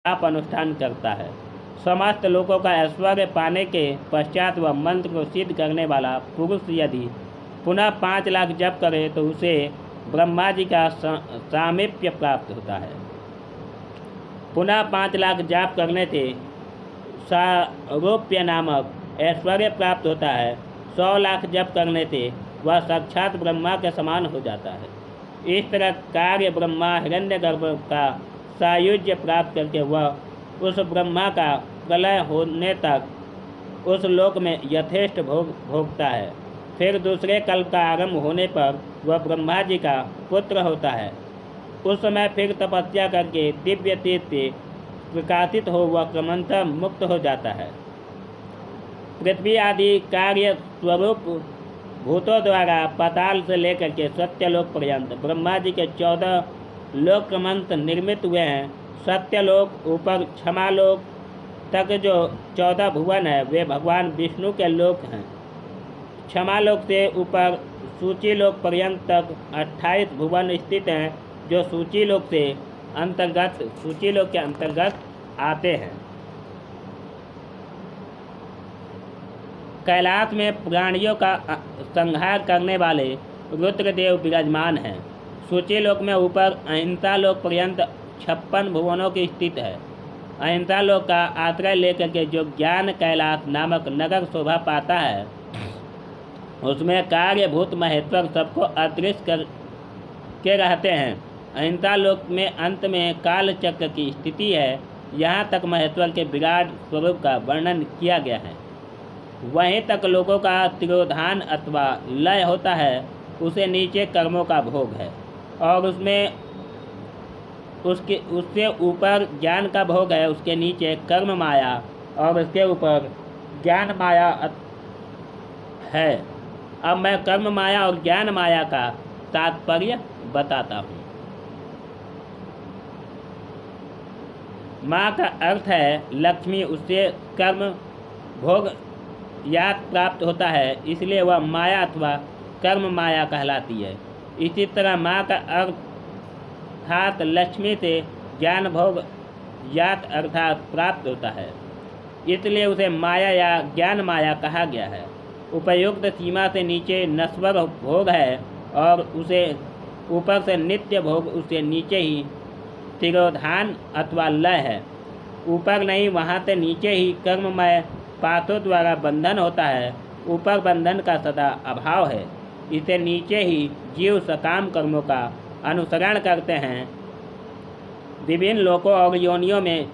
आप अनुष्ठान करता है। समस्त लोगों का ऐश्वर्य पाने के पश्चात वह मंत्र को सिद्ध करने वाला पुरुष यदि पुनः 5 लाख जप करे तो उसे ब्रह्मा जी का सामीप्य प्राप्त होता है। पुनः 5 लाख जाप करने से सारूप्य नामक ऐश्वर्य प्राप्त होता है। 100 लाख जप करने से वह साक्षात ब्रह्मा के समान हो जाता है। इस तरह कार्य ब्रह्मा हिरण्यगर्भ का सायुज्य प्राप्त करके वह उस ब्रह्मा का प्रलय होने तक उस लोक में यथेष्ट भोगता है। फिर दूसरे कल्प का आरंभ होने पर वह ब्रह्मा जी का पुत्र होता है। उस समय फिर तपस्या करके दिव्य तेज से प्रकाशित हो वह क्रमशः मुक्त हो जाता है। पृथ्वी आदि कार्य स्वरूप भूतों द्वारा पाताल से लेकर के सत्यलोक पर्यंत ब्रह्मा जी के 14 लोक क्रमशः निर्मित हुए हैं। सत्यलोक ऊपर क्षमालोक तक जो 14 भुवन है वे भगवान विष्णु के लोक हैं। क्षमालोक से ऊपर सूचीलोक पर्यंत तक 28 भुवन स्थित हैं जो सूचीलोक के अंतर्गत आते हैं। कैलाश में प्राणियों का संहार करने वाले रुद्रदेव विराजमान हैं। सूचीलोक में ऊपर अहिंसा लोक पर्यंत 56 भुवनों की स्थित है। अहिंसा लोक का आश्रय लेकर के जो ज्ञान कैलाश नामक नगर शोभा पाता है उसमें कार्यभूत महेश्वर सबको अदृश्य करके रहते हैं। अहिंसा लोक में अंत में काल चक्र की स्थिति है। यहाँ तक महेश्वर के विराट स्वरूप का वर्णन किया गया है। वहीं तक लोगों का तिरोधान अथवा लय होता है। उसे नीचे कर्मों का भोग है और उससे ऊपर ज्ञान का भोग है। उसके नीचे कर्म माया और उसके ऊपर ज्ञान माया है। अब मैं कर्म माया और ज्ञान माया का तात्पर्य बताता हूँ। माँ का अर्थ है लक्ष्मी। उससे कर्म भोग याद प्राप्त होता है, इसलिए वह माया अथवा कर्म माया कहलाती है। इसी तरह माँ का अर्थात लक्ष्मी से ज्ञान भोग यात अर्थात प्राप्त होता है, इसलिए उसे माया या ज्ञान माया कहा गया है। उपयुक्त सीमा से नीचे नश्वर भोग है और उसे ऊपर से नित्य भोग, उससे नीचे ही तिरोधान अथवा लय है। ऊपर नहीं, वहाँ से नीचे ही कर्ममय पाशों द्वारा बंधन होता है। ऊपर बंधन का सदा अभाव है। इसे नीचे ही जीव सकाम कर्मों का अनुसरण करते हैं। विभिन्न लोकों और योनियों में